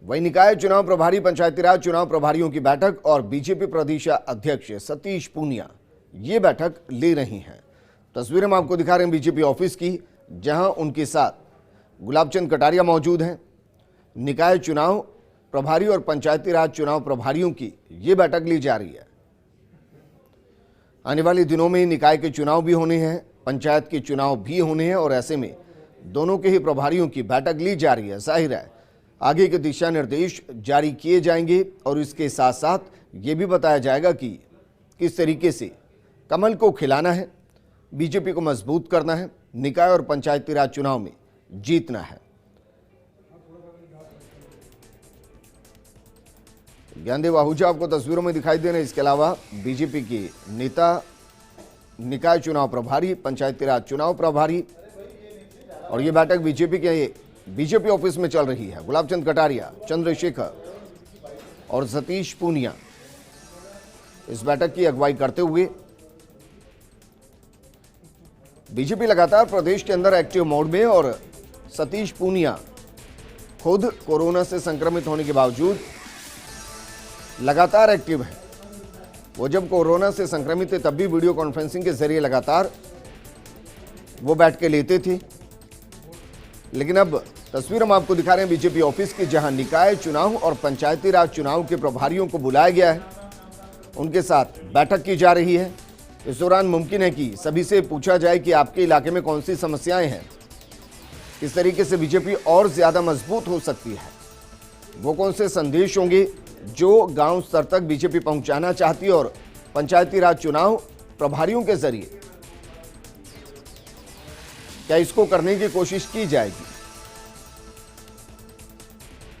वही निकाय चुनाव प्रभारी, पंचायती राज चुनाव प्रभारियों की बैठक और बीजेपी प्रदेश अध्यक्ष सतीश पूनिया ये बैठक ले रही हैं। तस्वीरें हम आपको दिखा रहे हैं बीजेपी ऑफिस की, जहां उनके साथ गुलाबचंद कटारिया मौजूद हैं। निकाय चुनाव प्रभारी और पंचायती राज चुनाव प्रभारियों की ये बैठक ली जा रही है। आने वाले दिनों में निकाय के चुनाव भी होने हैं, पंचायत के चुनाव भी होने हैं और ऐसे में दोनों के ही प्रभारियों की बैठक ली जा रही है। जाहिर है आगे के दिशा निर्देश जारी किए जाएंगे और इसके साथ साथ ये भी बताया जाएगा कि किस तरीके से कमल को खिलाना है, बीजेपी को मजबूत करना है, निकाय और पंचायती राज चुनाव में जीतना है। ज्ञानदेव आहूजा आपको तस्वीरों में दिखाई दे रहे हैं। इसके अलावा बीजेपी के नेता, निकाय चुनाव प्रभारी, पंचायती राज चुनाव प्रभारी और ये बैठक बीजेपी ऑफिस में चल रही है। गुलाबचंद कटारिया, चंद्रशेखर और सतीश पूनिया इस बैठक की अगुवाई करते हुए। बीजेपी लगातार प्रदेश के अंदर एक्टिव मोड में और सतीश पूनिया खुद कोरोना से संक्रमित होने के बावजूद लगातार एक्टिव है। वो जब कोरोना से संक्रमित थे तब भी वीडियो कॉन्फ्रेंसिंग के जरिए लगातार वो बैठ के लेते थे। लेकिन अब तस्वीर हम आपको दिखा रहे हैं बीजेपी ऑफिस की, जहां निकाय चुनाव और पंचायती राज चुनाव के प्रभारियों को बुलाया गया है, उनके साथ बैठक की जा रही है। इस दौरान मुमकिन है कि सभी से पूछा जाए कि आपके इलाके में कौन सी समस्याएं हैं, किस तरीके से बीजेपी और ज्यादा मजबूत हो सकती है, वो कौन से संदेश होंगे जो गांव स्तर तक बीजेपी पहुंचाना चाहती है और पंचायती राज चुनाव प्रभारियों के जरिए क्या इसको करने की कोशिश की जाएगी।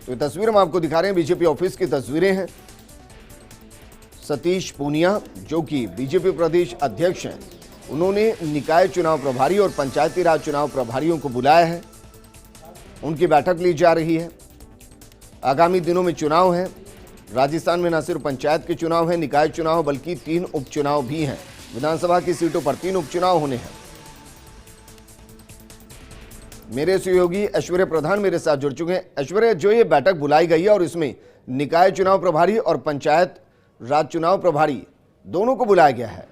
तो ये तस्वीर हम आपको दिखा रहे हैं, बीजेपी ऑफिस की तस्वीरें हैं। सतीश पूनिया जो कि बीजेपी प्रदेश अध्यक्ष हैं, उन्होंने निकाय चुनाव प्रभारी और पंचायती राज चुनाव प्रभारियों को बुलाया है, उनकी बैठक ली जा रही है। आगामी दिनों में चुनाव है। राजस्थान में न सिर्फ पंचायत के चुनाव है, निकाय चुनाव, बल्कि 3 उपचुनाव भी हैं। विधानसभा की सीटों पर 3 उपचुनाव होने हैं। मेरे सहयोगी ऐश्वर्य प्रधान मेरे साथ जुड़ चुके हैं। ऐश्वर्य, जो ये बैठक बुलाई गई है और इसमें निकाय चुनाव प्रभारी और पंचायत राज चुनाव प्रभारी दोनों को बुलाया गया है,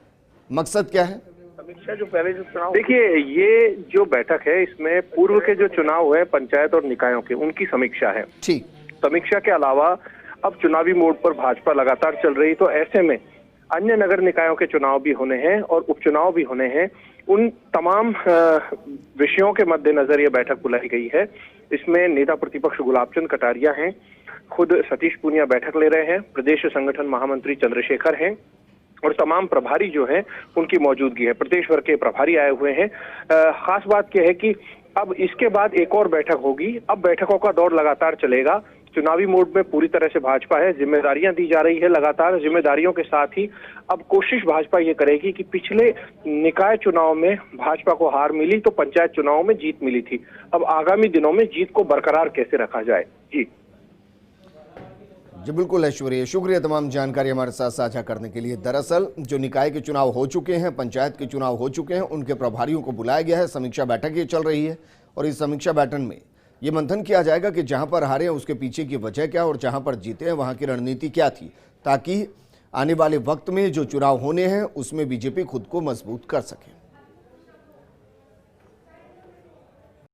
मकसद क्या है? समीक्षा जो पहले जो चुनाव, देखिए ये जो बैठक है इसमें पूर्व के जो चुनाव है पंचायत और निकायों के, उनकी समीक्षा है। ठीक, समीक्षा के अलावा अब चुनावी मोड पर भाजपा लगातार चल रही, तो ऐसे में अन्य नगर निकायों के चुनाव भी होने हैं और उपचुनाव भी होने हैं। उन तमाम विषयों के मद्देनजर ये बैठक बुलाई गई है। इसमें नेता प्रतिपक्ष गुलाबचंद कटारिया हैं, खुद सतीश पूनिया बैठक ले रहे हैं, प्रदेश संगठन महामंत्री चंद्रशेखर हैं और तमाम प्रभारी जो हैं उनकी मौजूदगी है। प्रदेश भर के प्रभारी आए हुए हैं। खास बात यह है कि अब इसके बाद एक और बैठक होगी। अब बैठकों का दौर लगातार चलेगा। चुनावी मोड में पूरी तरह से भाजपा है, जिम्मेदारियां दी जा रही है लगातार। जिम्मेदारियों के साथ ही अब कोशिश भाजपा ये करेगी कि पिछले निकाय चुनाव में भाजपा को हार मिली तो पंचायत चुनाव में जीत मिली थी, अब आगामी दिनों में जीत को बरकरार कैसे रखा जाए। जी बिल्कुल ऐश्वर्य, शुक्रिया तमाम जानकारी हमारे साथ साझा करने के लिए। दरअसल जो निकाय के चुनाव हो चुके हैं, पंचायत के चुनाव हो चुके हैं, उनके प्रभारियों को बुलाया गया है। समीक्षा बैठक ये चल रही है और इस समीक्षा बैठक में ये मंथन किया जाएगा कि जहां पर हारे हैं उसके पीछे की वजह क्या और जहां पर जीते हैं वहां की रणनीति क्या थी, ताकि आने वाले वक्त में जो चुनाव होने हैं उसमें बीजेपी खुद को मजबूत कर सके।